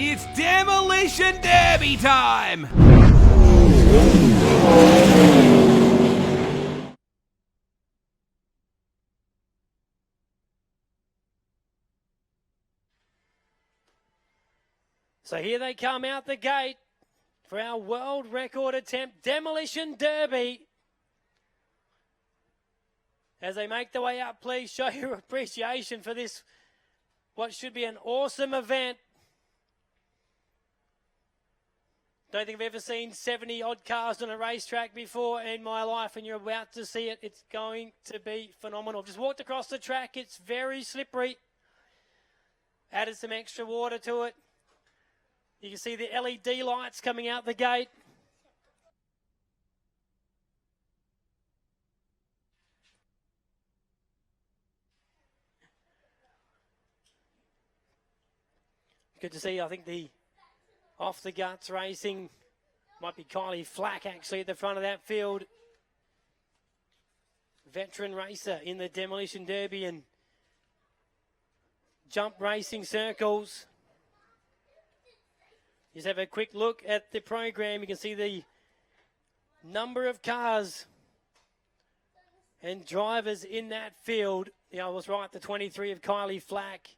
It's Demolition Derby time! So here they come out the gate for our world record attempt, Demolition Derby. As they make their way up, please show your appreciation for this, what should be an awesome event. Don't think I've ever seen 70-odd cars on a racetrack before in my life, and you're about to see it. It's going to be phenomenal. Just walked across the track. It's very slippery. Added some extra water to it. You can see the LED lights coming out the gate. Good to see, I think, the off-the-guts racing. Might be Kylie Flack, actually, at the front of that field. Veteran racer in the Demolition Derby and jump racing circles. Just have a quick look at the program. You can see the number of cars and drivers in that field. Yeah, I was right, the 23 of Kylie Flack.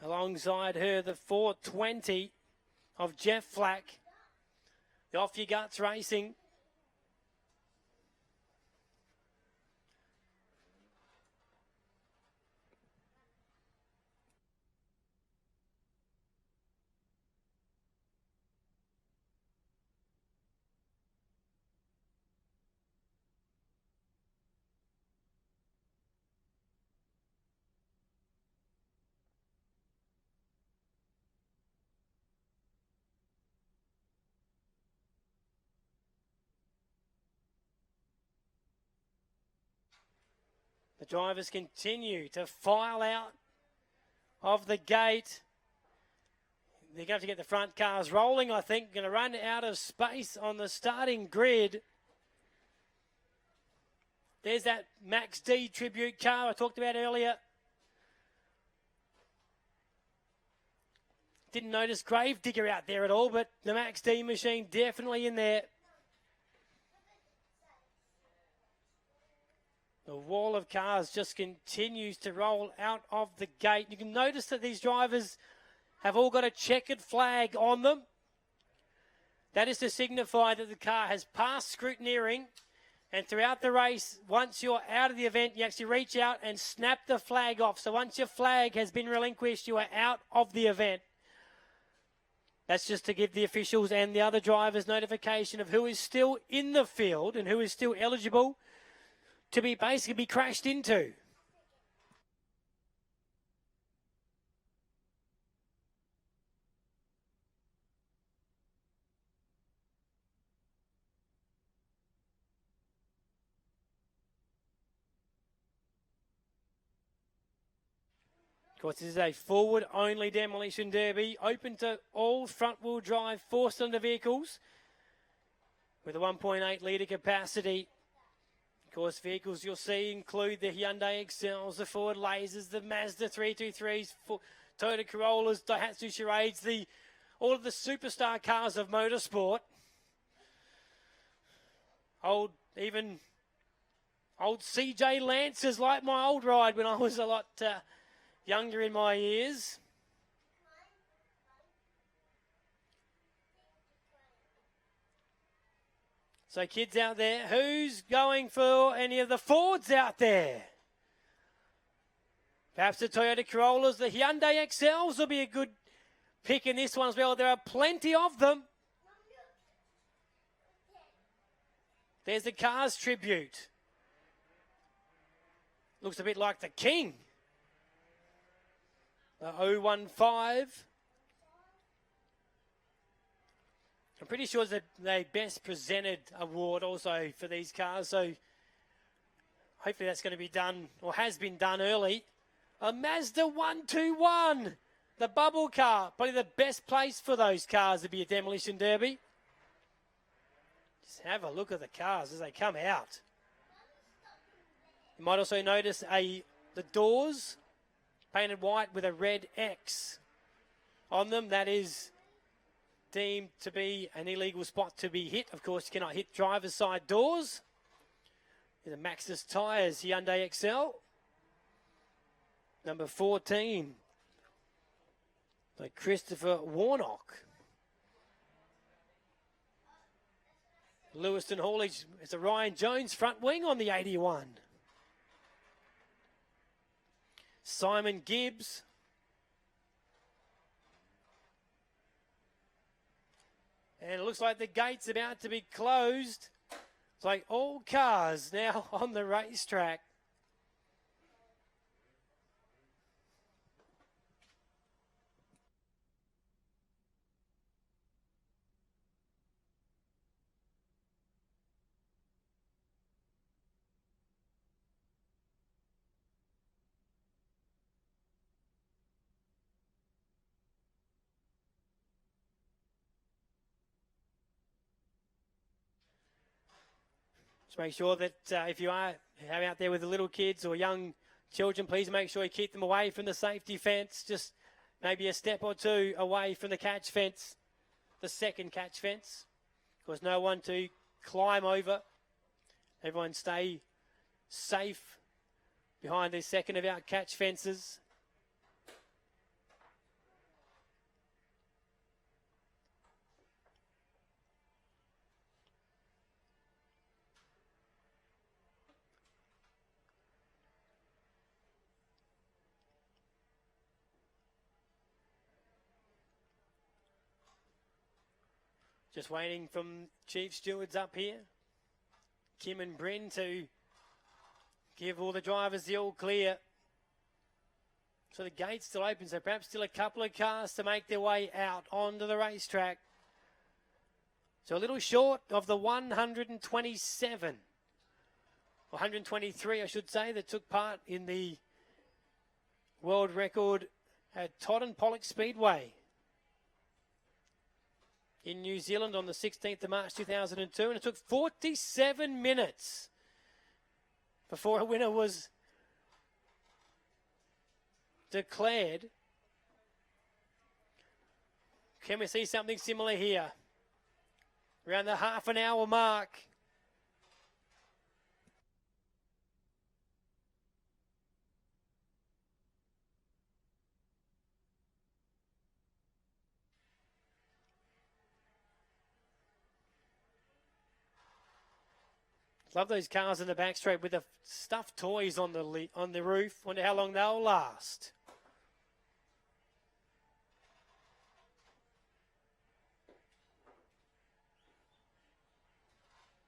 Alongside her, the 420 of Jeff Flack. The Off Your Guts Racing. The drivers continue to file out of the gate. They're going to have to get the front cars rolling, I think. Going to run out of space on the starting grid. There's that Max D tribute car I talked about earlier. Didn't notice Gravedigger out there at all, but the Max D machine definitely in there. The wall of cars just continues to roll out of the gate. You can notice that these drivers have all got a checkered flag on them. That is to signify that the car has passed scrutineering. And throughout the race, once you're out of the event, you actually reach out and snap the flag off. So once your flag has been relinquished, you are out of the event. That's just to give the officials and the other drivers notification of who is still in the field and who is still eligible to be basically crashed into. Of course, this is a forward-only Demolition Derby, open to all front-wheel drive four-cylinder vehicles with a 1.8 litre capacity. Of course, vehicles you'll see include the Hyundai Excels, the Ford Lasers, the Mazda 323s, Toyota Corollas, Daihatsu Charades, all of the superstar cars of motorsport. Old CJ Lancers, like my old ride when I was a lot younger in my years. So kids out there, who's going for any of the Fords out there? Perhaps the Toyota Corollas, the Hyundai Excels will be a good pick in this one as well. There are plenty of them. There's the Cars tribute. Looks a bit like the King. The 015. I'm pretty sure it's the Best Presented award also for these cars, so hopefully that's going to be done, or has been done early. A Mazda 121, the bubble car, probably the best place for those cars to be a Demolition Derby. Just have a look at the cars as they come out. You might also notice the doors painted white with a red X on them. That is deemed to be an illegal spot to be hit. Of course, you cannot hit driver's side doors. The Maxxis Tyres Hyundai XL. Number 14. By Christopher Warnock. Lewiston Haulage, it's a Ryan Jones front wing on the 81. Simon Gibbs. And it looks like the gate's about to be closed. It's like all cars now on the racetrack. Just make sure that if you are out there with the little kids or young children, please make sure you keep them away from the safety fence, just maybe a step or two away from the catch fence, the second catch fence. Of course, no one to climb over. Everyone stay safe behind the second of our catch fences. Just waiting from Chief Stewards up here. Kim and Bryn to give all the drivers the all clear. So the gate's still open, so perhaps still a couple of cars to make their way out onto the racetrack. So a little short of the 127, or 123 I should say, that took part in the world record at Todd and Pollock Speedway in New Zealand on the 16th of March 2002, and it took 47 minutes before a winner was declared. Can we see something similar here? Around the half an hour mark. Love those cars in the back straight with the stuffed toys on the roof. Wonder how long they'll last.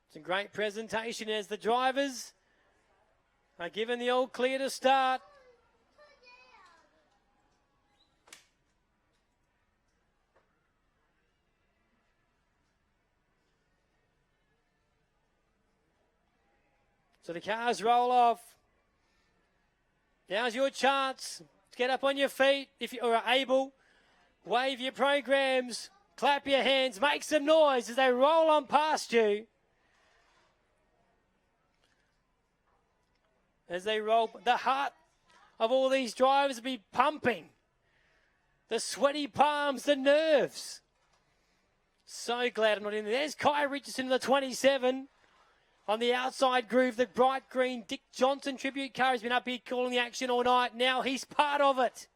It's a great presentation as the drivers are given the all clear to start. So the cars roll off. Now's your chance to get up on your feet if you are able. Wave your programs, clap your hands, make some noise as they roll on past you. As they roll, the heart of all these drivers will be pumping. The sweaty palms, the nerves. So glad I'm not in there. There's Kai Richardson in the 27. On the outside groove, the bright green Dick Johnson tribute car has been up here calling the action all night. Now he's part of it.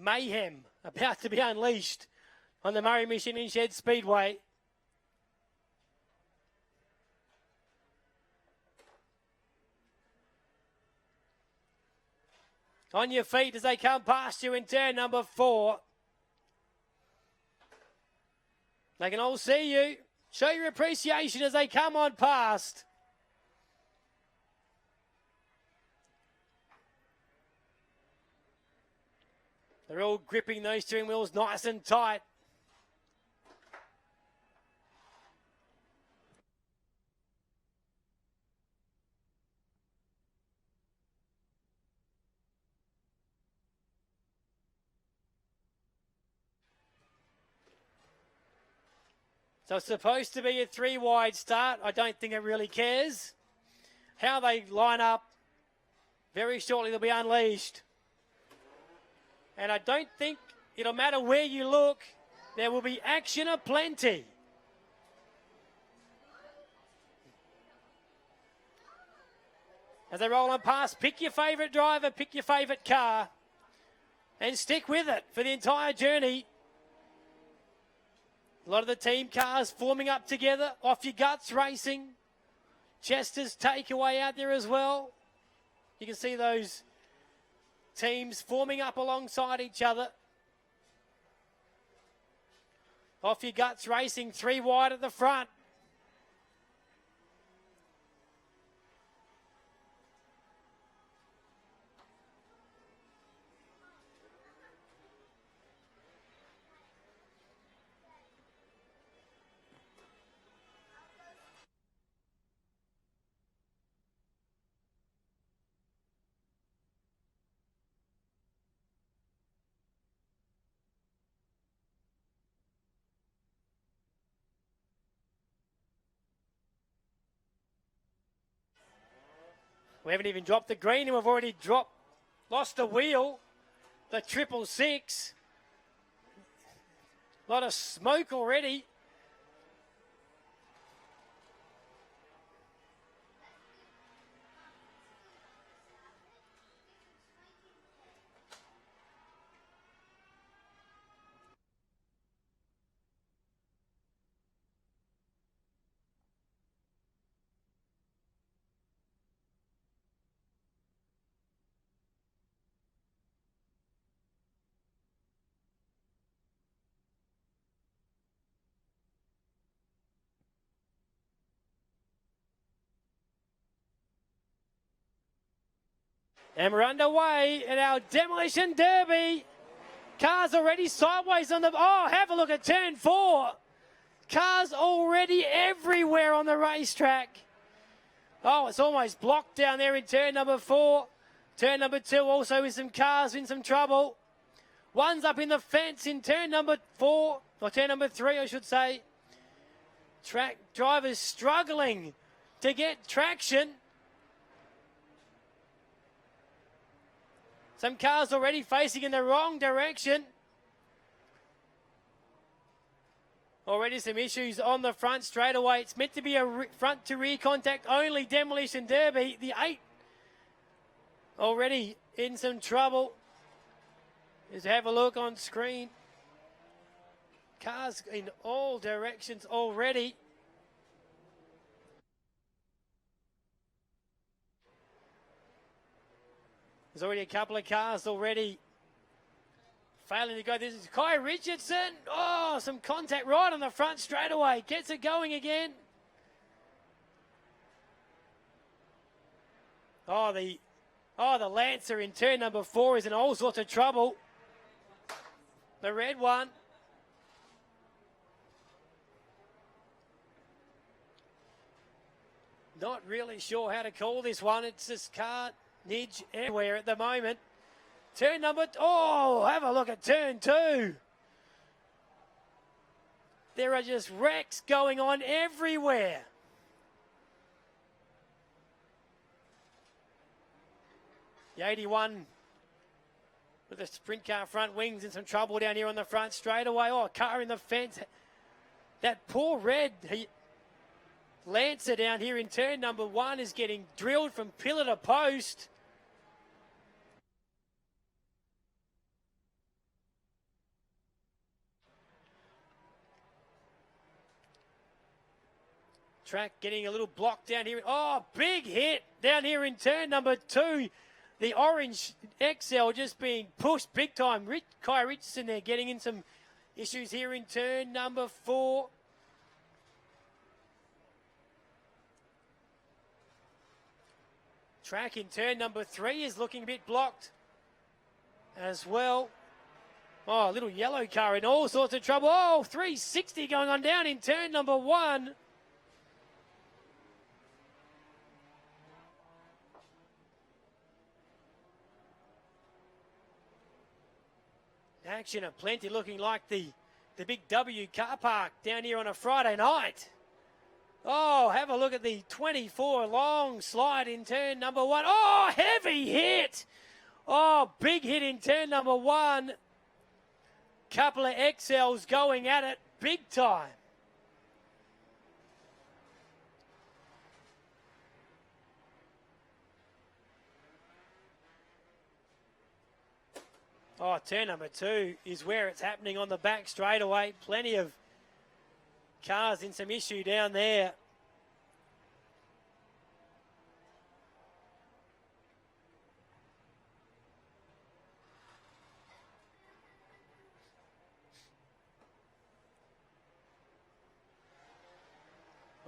Mayhem about to be unleashed on the Murray Machine Shed Speedway. On your feet as they come past you in turn number 4. They can all see you. Show your appreciation as they come on past. They're all gripping those steering wheels nice and tight. So it's supposed to be a 3-wide start. I don't think it really cares. how they line up. Very shortly they'll be unleashed. And I don't think it'll matter where you look. There will be action aplenty. As they roll on past, pick your favourite driver, pick your favourite car, and stick with it for the entire journey. A lot of the team cars forming up together. Off Your Guts Racing. Chester's Takeaway out there as well. You can see those teams forming up alongside each other. Off Your Guts Racing, 3 wide at the front. We haven't even dropped the green and we've already lost the wheel. The 666. A lot of smoke already. And we're underway in our Demolition Derby. Cars already sideways on the... Oh, have a look at turn 4. Cars already everywhere on the racetrack. Oh, it's almost blocked down there in turn number 4. Turn number 2 also with some cars in some trouble. One's up in the fence in turn number 4, or turn number 3, I should say. Track drivers struggling to get traction. Some cars already facing in the wrong direction. Already some issues on the front straightaway. It's meant to be a front to rear contact only Demolition Derby. The 8 already in some trouble. Just have a look on screen. Cars in all directions already. There's already a couple of cars already failing to go. This is Kai Richardson. Oh, some contact right on the front straightaway. Gets it going again. Oh, the Lancer in turn number 4 is in all sorts of trouble. The red one. Not really sure how to call this one. It's just carnage everywhere at the moment. Turn number... Oh, have a look at turn 2. There are just wrecks going on everywhere. The 81 with the sprint car front wings in some trouble down here on the front straightaway. Oh, car in the fence. That poor red Lancer down here in turn number 1 is getting drilled from pillar to post. Track getting a little block down here. Oh, big hit down here in turn number 2. The orange XL just being pushed big time. Kai Richardson there getting in some issues here in turn number 4. Track in turn number 3 is looking a bit blocked as well. Oh, a little yellow car in all sorts of trouble. Oh, 360 going on down in turn number 1. Action aplenty, looking like the Big W car park down here on a Friday night. Oh, have a look at the 24 long slide in turn number 1. Oh, heavy hit. Oh, big hit in turn number 1. Couple of XLs going at it big time. Oh, turn number 2 is where it's happening on the back straightaway. Plenty of cars in some issue down there.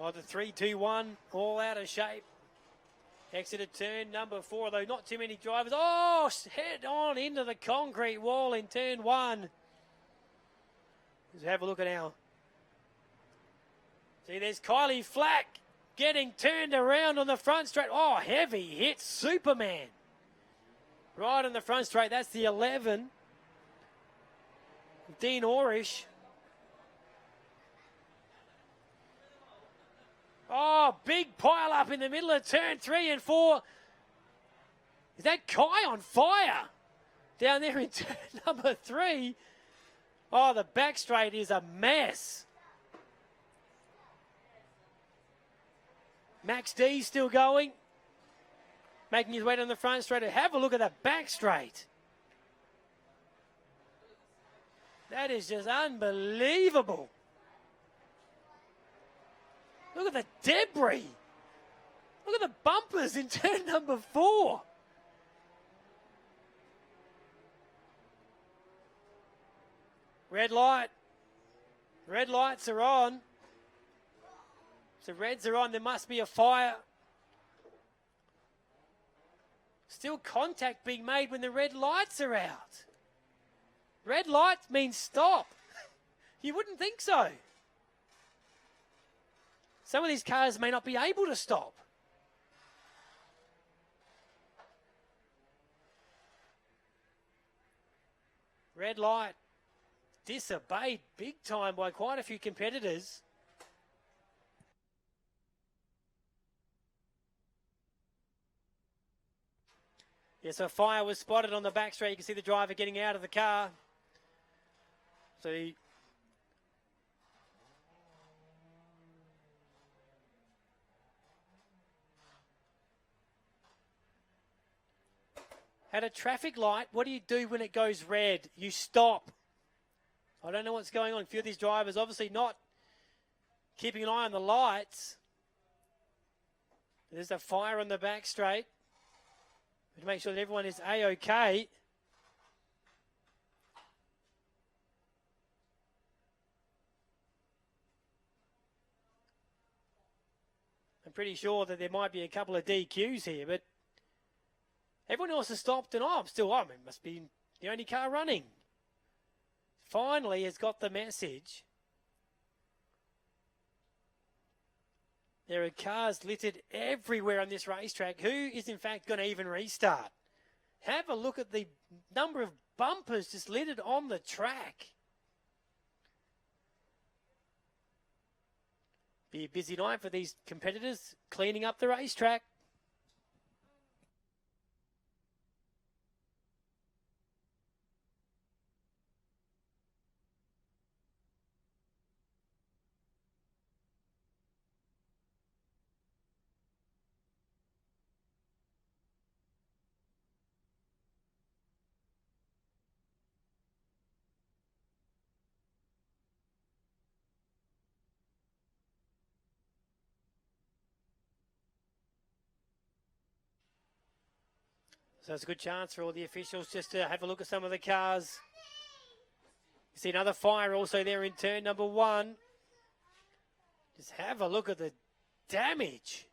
Oh, the 3-2-1 all out of shape. Exited turn number 4, though not too many drivers. Oh, head on into the concrete wall in turn 1. Let's have a look at now. See, there's Kylie Flack getting turned around on the front straight. Oh, heavy hit, Superman. Right on the front straight, that's the 11. Dean Orish. Oh, big pile up in the middle of turn 3 and 4. Is that Kai on fire? Down there in turn number 3. Oh, the back straight is a mess. Max D still going. Making his way down the front straight. Have a look at that back straight. That is just unbelievable. Look at the debris. Look at the bumpers in turn number 4. Red light. Red lights are on. So reds are on. There must be a fire. Still contact being made when the red lights are out. Red lights means stop. You wouldn't think so. Some of these cars may not be able to stop. Red light disobeyed big time by quite a few competitors. Yes, a fire was spotted on the back straight. You can see the driver getting out of the car. So he at a traffic light, what do you do when it goes red? You stop. I don't know what's going on. A few of these drivers obviously not keeping an eye on the lights. There's a fire on the back straight. To make sure that everyone is A-OK. I'm pretty sure that there might be a couple of DQs here, but everyone else has stopped and I'm still on. It must be the only car running. Finally has got the message. There are cars littered everywhere on this racetrack. Who is in fact going to even restart? Have a look at the number of bumpers just littered on the track. Be a busy night for these competitors cleaning up the racetrack. So it's a good chance for all the officials just to have a look at some of the cars. You see another fire also there in turn number 1. Just have a look at the damage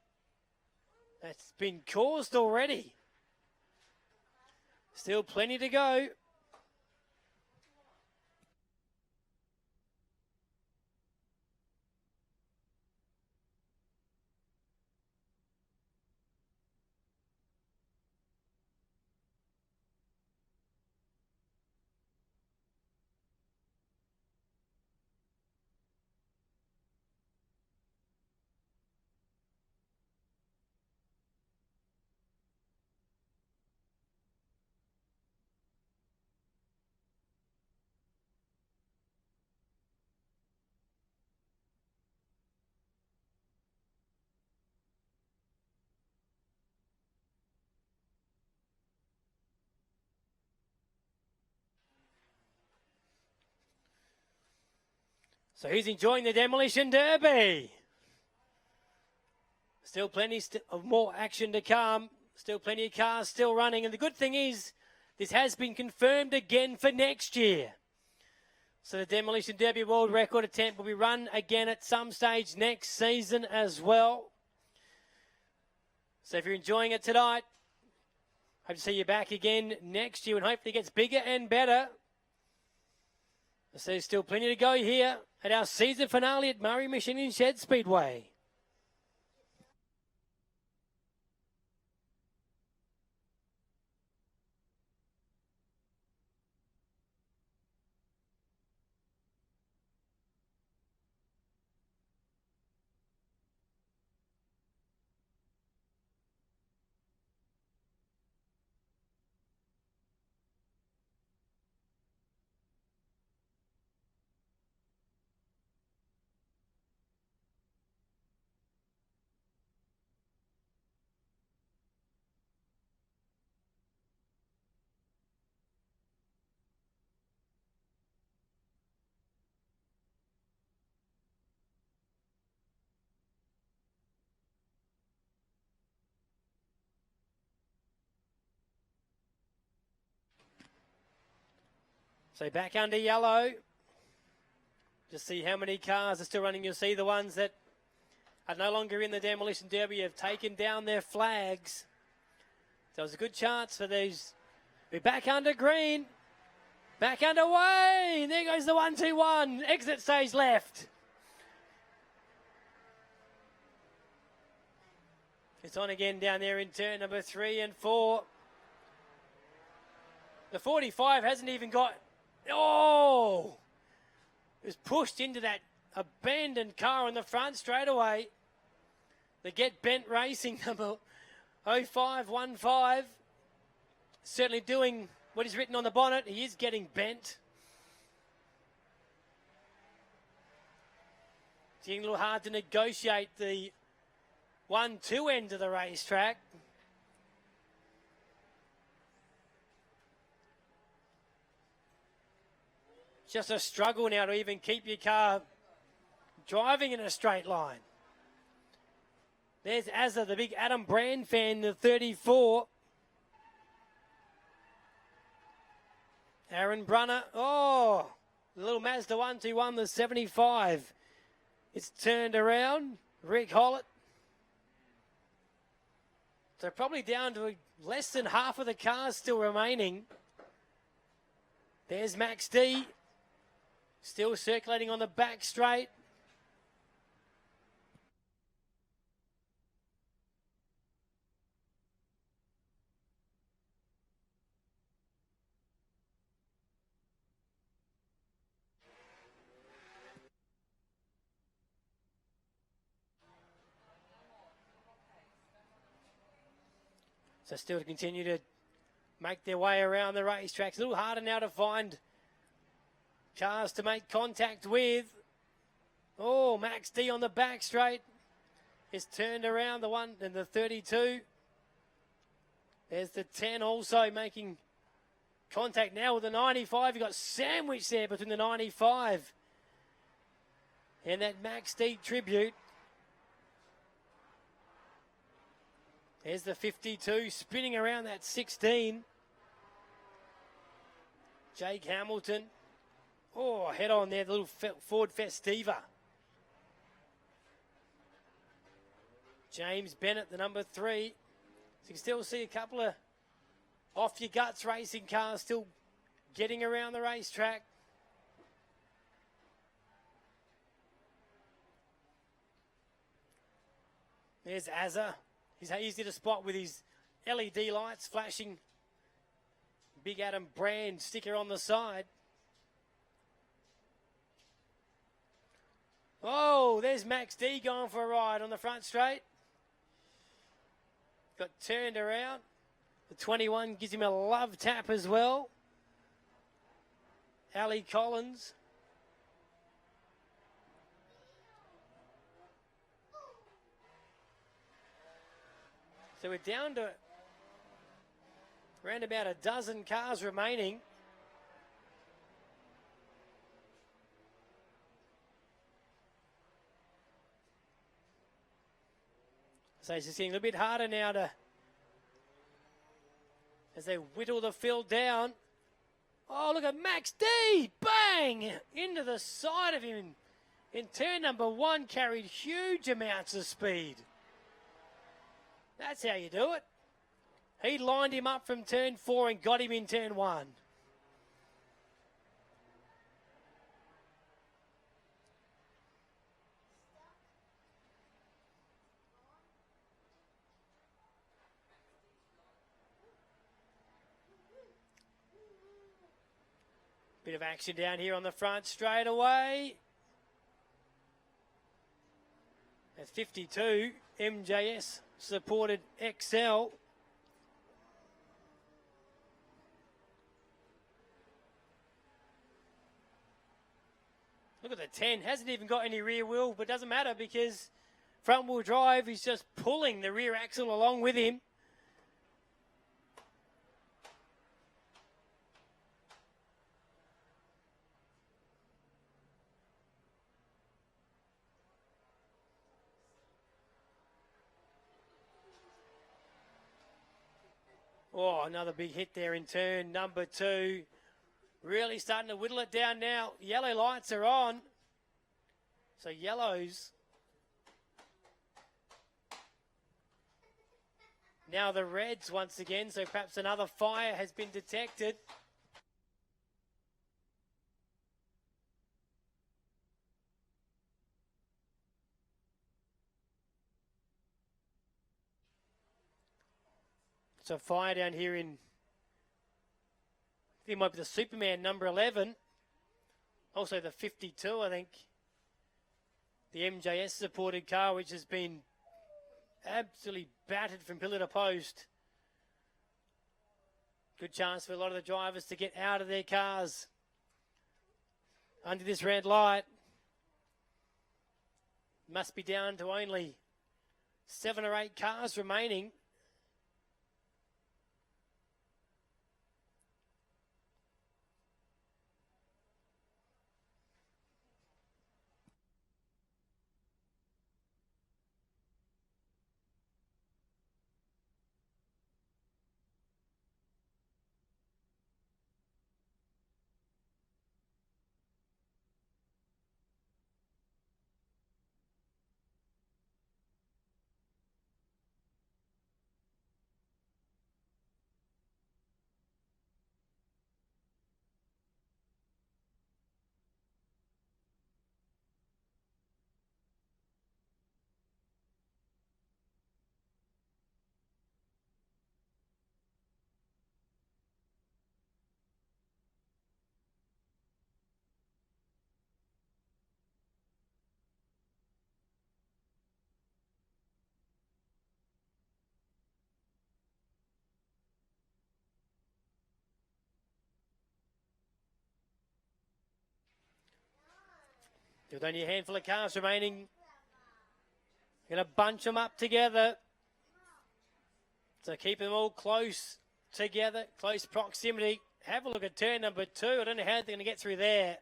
that's been caused already. Still plenty to go. So who's enjoying the Demolition Derby? Still plenty of more action to come. Still plenty of cars still running. And the good thing is, this has been confirmed again for next year. So the Demolition Derby World Record attempt will be run again at some stage next season as well. So if you're enjoying it tonight, hope to see you back again next year and hopefully it gets bigger and better. So there's still plenty to go here at our season finale at Murray Machining Shed Speedway. So back under yellow. Just see how many cars are still running. You'll see the ones that are no longer in the Demolition Derby have taken down their flags. So there's a good chance for these. We're back under green. Back underway. There goes the 1-2-1. Exit stage left. It's on again down there in turn number 3 and 4. The 45 hasn't even got... Oh! It was pushed into that abandoned car on the front straight away. The Get Bent Racing number 0515. Certainly doing what is written on the bonnet. He is getting bent. It's getting a little hard to negotiate the 1-2 end of the racetrack. Just a struggle now to even keep your car driving in a straight line. There's Azza, the big Adam Brand fan, the 34. Aaron Brunner. Oh, the little Mazda 121, the 75. It's turned around. Rick Hollett. So probably down to less than half of the cars still remaining. There's Max D. Still circulating on the back straight. So still to continue to make their way around the racetrack. It's a little harder now to find cars to make contact with. Oh, Max D on the back straight. Is turned around, the 1 and the 32. There's the 10 also making contact now with the 95. You've got sandwich there between the 95 and that Max D tribute. There's the 52 spinning around that 16. Jake Hamilton. Oh, head on there, the little Ford Festiva. James Bennett, the number 3. So you can still see a couple of off-your-guts racing cars still getting around the racetrack. There's Azza. He's easy to spot with his LED lights flashing. Big Adam Brand sticker on the side. Oh, there's Max D going for a ride on the front straight. Got turned around. The 21 gives him a love tap as well. Ali Collins. So we're down to around about a dozen cars remaining. So it's just getting a little bit harder now as they whittle the field down. Oh, look at Max D! Bang! Into the side of him in turn number 1, carried huge amounts of speed. That's how you do it. He lined him up from turn 4 and got him in turn 1. Bit of action down here on the front straight away. At 52, MJS supported XL. Look at the 10, hasn't even got any rear wheel, but doesn't matter because front wheel drive is just pulling the rear axle along with him. Oh, another big hit there in turn number 2. Really starting to whittle it down now. Yellow lights are on. So yellows. Now the reds once again. So perhaps another fire has been detected. So fire down here in, I think it might be the Superman number 11. Also the 52, I think. The MJS supported car, which has been absolutely battered from pillar to post. Good chance for a lot of the drivers to get out of their cars under this red light. Must be down to only 7 or 8 cars remaining. With only a handful of cars remaining, going to bunch them up together. So keep them all close together, close proximity. Have a look at turn number 2. I don't know how they're going to get through there.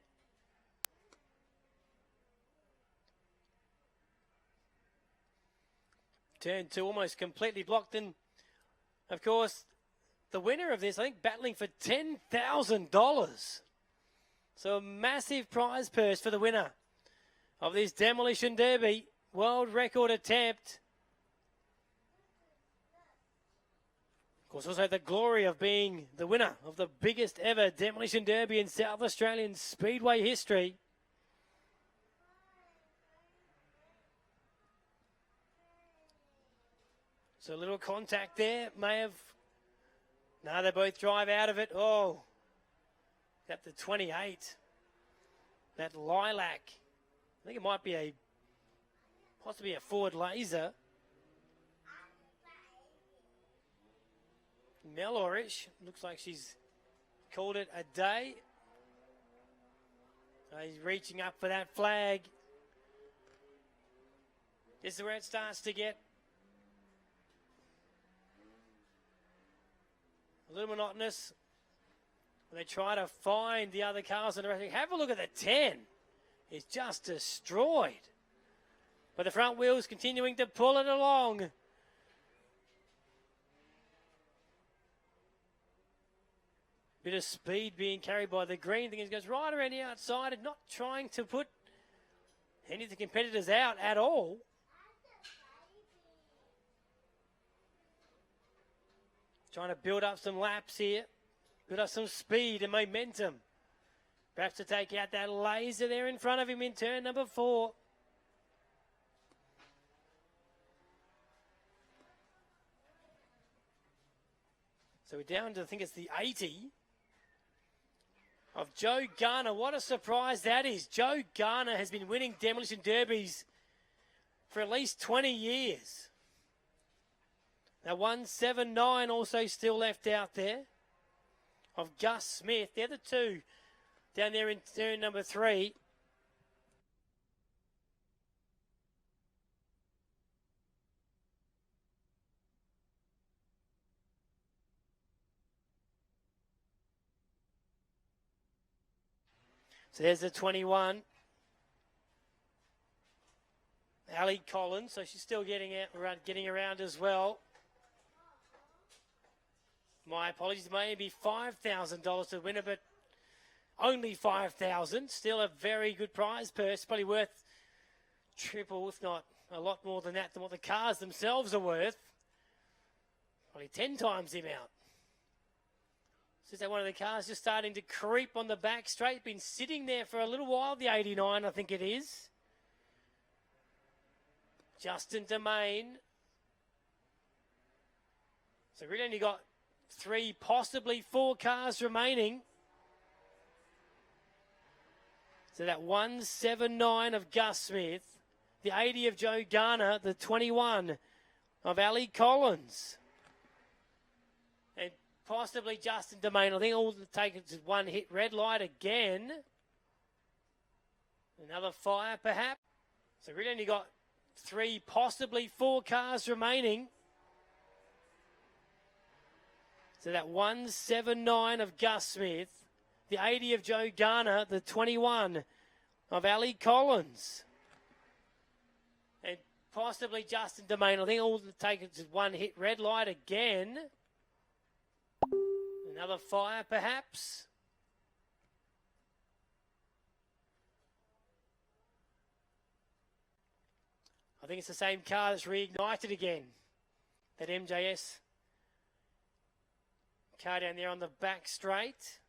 Turn 2 almost completely blocked. And, of course, the winner of this, I think, battling for $10,000. So a massive prize purse for the winner of this Demolition Derby world record attempt. Of course, also the glory of being the winner of the biggest ever Demolition Derby in South Australian Speedway history. So a little contact there may have... No, they both drive out of it. Oh, up to 28. That lilac. I think it might be possibly a Ford Laser. Mellorish. Looks like she's called it a day. So he's reaching up for that flag. This is where it starts to get a little monotonous. They try to find the other cars on the rest. Have a look at the 10. It's just destroyed. But the front wheels continuing to pull it along. Bit of speed being carried by the green. Thing goes right around the outside and not trying to put any of the competitors out at all. Trying to build up some laps here. Build up some speed and momentum. Perhaps to take out that laser there in front of him in turn number 4. So we're down to, I think it's the 80 of Joe Garner. What a surprise that is. Joe Garner has been winning demolition derbies for at least 20 years. Now 179 also still left out there of Gus Smith. They're the two down there in turn number 3. So there's the 21. Ali Collins, so she's still getting around as well. My apologies, maybe $5,000 to the winner, but only $5,000. Still a very good prize purse, probably worth triple, if not a lot more than that, than what the cars themselves are worth. Probably 10 times the amount. This is one of the cars just starting to creep on the back straight. Been sitting there for a little while, the 89, I think it is. Justin Domain. So really only got 3, possibly 4 cars remaining. So that 179 of Gus Smith, the 80 of Joe Garner, the 21 of Ali Collins. And possibly Justin Domain. I think all the take is one hit. Red light again. Another fire perhaps. So really only got 3, possibly 4 cars remaining. So that 179 of Gus Smith, the 80 of Joe Garner, the 21 of Ali Collins. And possibly Justin Domain. I think all the take is one hit. Red light again. Another fire perhaps. I think it's the same car that's reignited again. That MJS car down there on the back straight.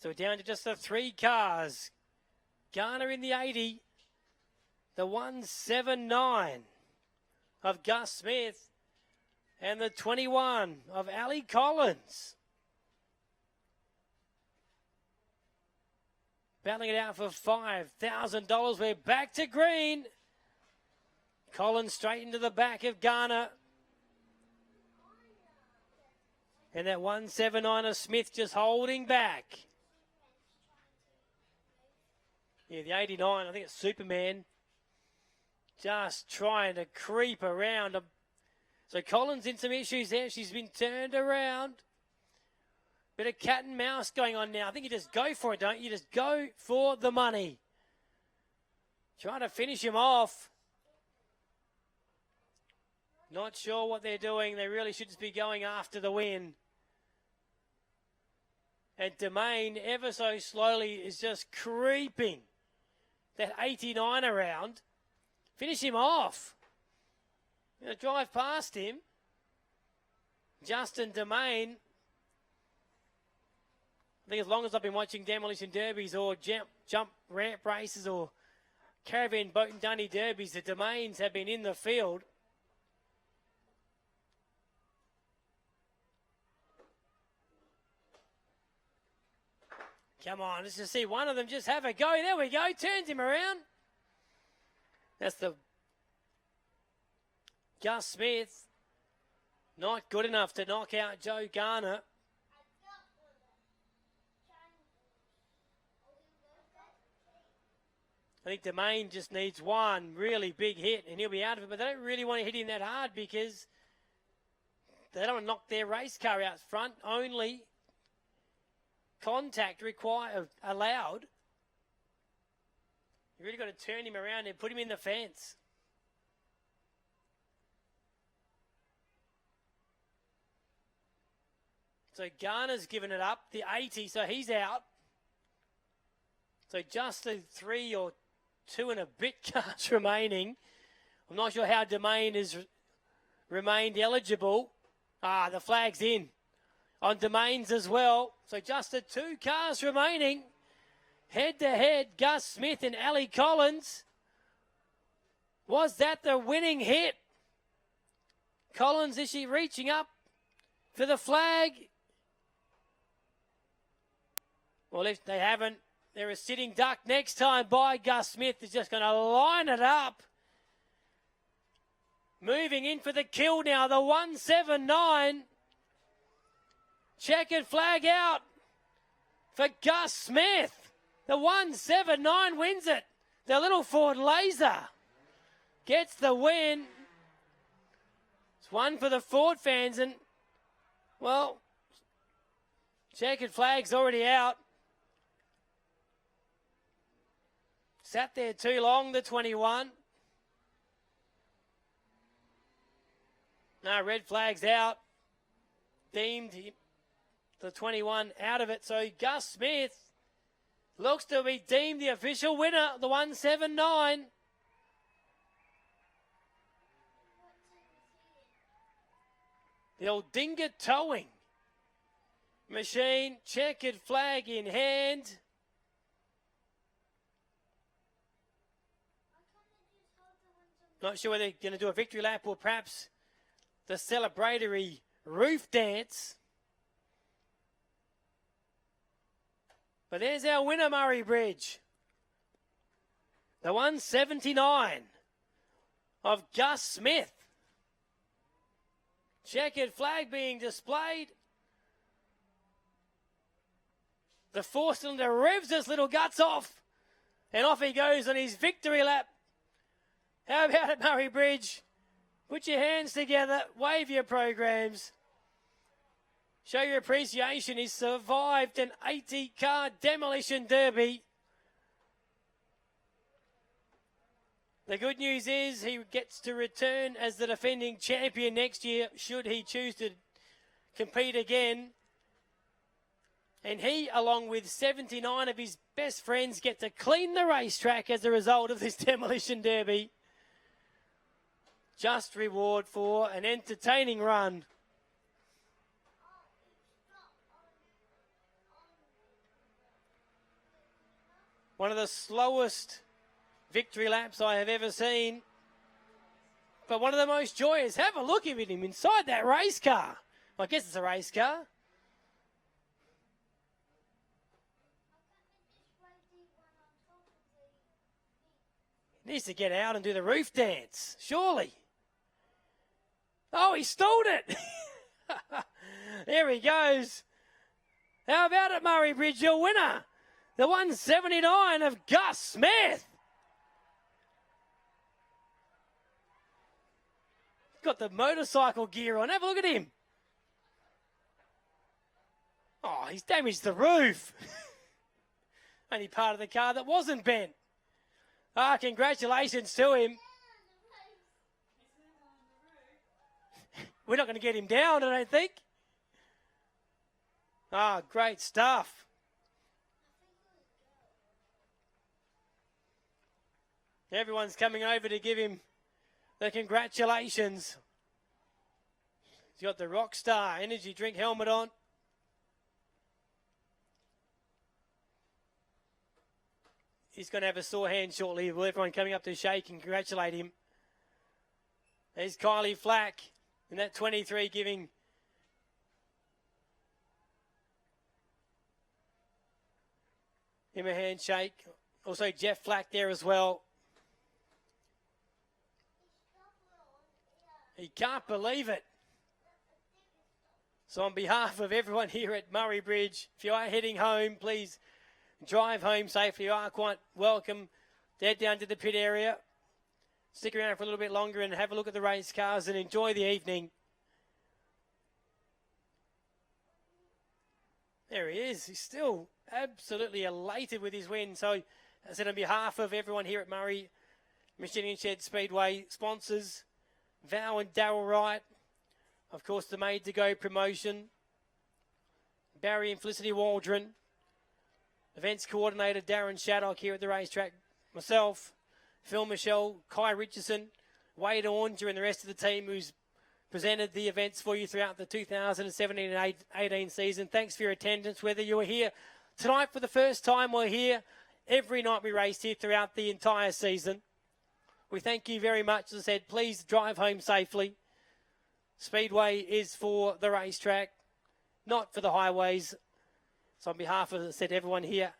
So we're down to just the 3 cars. Garner in the 80. The 179 of Gus Smith. And the 21 of Ali Collins. Battling it out for $5,000. We're back to green. Collins straight into the back of Garner. And that 179 of Smith just holding back. Yeah, the 89, I think it's Superman. Just trying to creep around. So Collins in some issues there. She's been turned around. Bit of cat and mouse going on now. I think you just go for it, don't you? Just go for the money. Trying to finish him off. Not sure what they're doing. They really should just be going after the win. And Domain, ever so slowly, is just creeping that 89 around. Finish him off. Gonna drive past him. Justin Domain. I think as long as I've been watching demolition derbies or jump ramp races or caravan boat and dunny derbies, the Domains have been in the field. Come on, let's just see one of them just have a go. There we go. Turns him around. That's the Gus Smith. Not good enough to knock out Joe Garner. I think Domain just needs one really big hit and he'll be out of it. But they don't really want to hit him that hard because they don't want to knock their race car out front. Only contact allowed. You really got to turn him around and put him in the fence. So Garner's given it up, the 80, so he's out. So just the 3 or 2 and a bit cars remaining. I'm not sure how Domain has remained eligible. The flag's in on Domains as well. So just the 2 cars remaining. Head to head, Gus Smith and Ali Collins. Was that the winning hit? Collins, is she reaching up for the flag? Well, if they haven't, they're a sitting duck next time by Gus Smith. Is just going to line it up. Moving in for the kill now, the 179. Checkered flag out for Gus Smith. The 179 wins it. The little Ford Laser gets the win. It's one for the Ford fans. And, well, checkered flag's already out. Sat there too long, the 21. No, red flag's out. Deemed the 21 out of it. So Gus Smith looks to be deemed the official winner, the 179. The old Dinger towing machine, checkered flag in hand. Not sure whether they're going to do a victory lap or perhaps the celebratory roof dance. But there's our winner, Murray Bridge. The 179 of Gus Smith. Checkered flag being displayed. The 4-cylinder revs his little guts off. And off he goes on his victory lap. How about it, Murray Bridge? Put your hands together, wave your programs. Show your appreciation. He's survived an 80-car demolition derby. The good news is he gets to return as the defending champion next year, should he choose to compete again. And he, along with 79 of his best friends, get to clean the racetrack as a result of this demolition derby. Just reward for an entertaining run. One of the slowest victory laps I have ever seen. But one of the most joyous. Have a look at him inside that race car. I guess it's a race car. Needs to get out and do the roof dance, surely. Oh, he stalled it. There he goes. How about it, Murray Bridge, your winner? The 179 of Gus Smith. Got the motorcycle gear on. Have a look at him. Oh, he's damaged the roof. Only part of the car that wasn't bent. Ah, congratulations to him. We're not going to get him down, I don't think. Ah, great stuff. Everyone's coming over to give him the congratulations. He's got the Rockstar energy drink helmet on. He's going to have a sore hand shortly with everyone coming up to shake and congratulate him. There's Kylie Flack in that 23 giving him a handshake. Also Jeff Flack there as well. He can't believe it. So on behalf of everyone here at Murray Bridge, if you are heading home, please drive home safely. You are quite welcome to head down to the pit area. Stick around for a little bit longer and have a look at the race cars and enjoy the evening. There he is. He's still absolutely elated with his win. So, as I said, on behalf of everyone here at Murray Machine Shed Speedway, sponsors Val and Darryl Wright, of course the Made to Go promotion, Barry and Felicity Waldron, events coordinator Darren Shaddock here at the racetrack, myself, Phil Michelle, Kai Richardson, Wade Oranger and the rest of the team who's presented the events for you throughout the 2017 and 18 season. Thanks for your attendance, whether you were here tonight for the first time or here every night we raced here throughout the entire season. We thank you very much. As I said, please drive home safely. Speedway is for the racetrack, not for the highways. So on behalf of, as I said, everyone here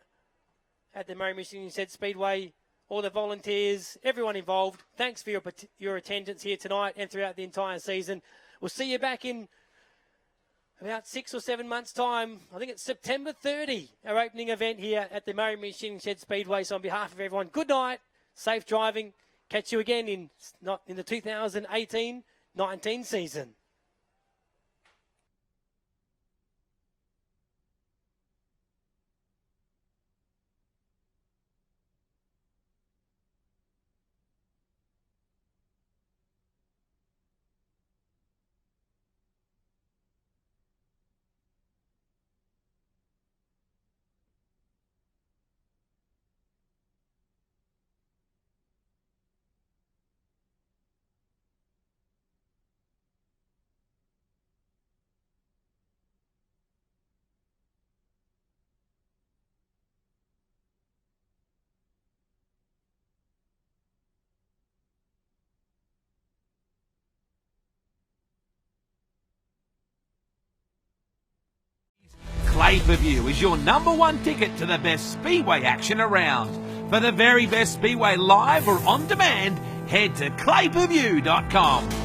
at the Murray Machine Shed Speedway, all the volunteers, everyone involved, thanks for your attendance here tonight and throughout the entire season. We'll see you back in about 6 or 7 months' time. I think it's September 30, our opening event here at the Murray Machine Shed Speedway. So on behalf of everyone, good night, safe driving. Catch you again in the 2018-19 season. Pay-per-view is your #1 ticket to the best Speedway action around. For the very best Speedway live or on demand, head to clayperview.com.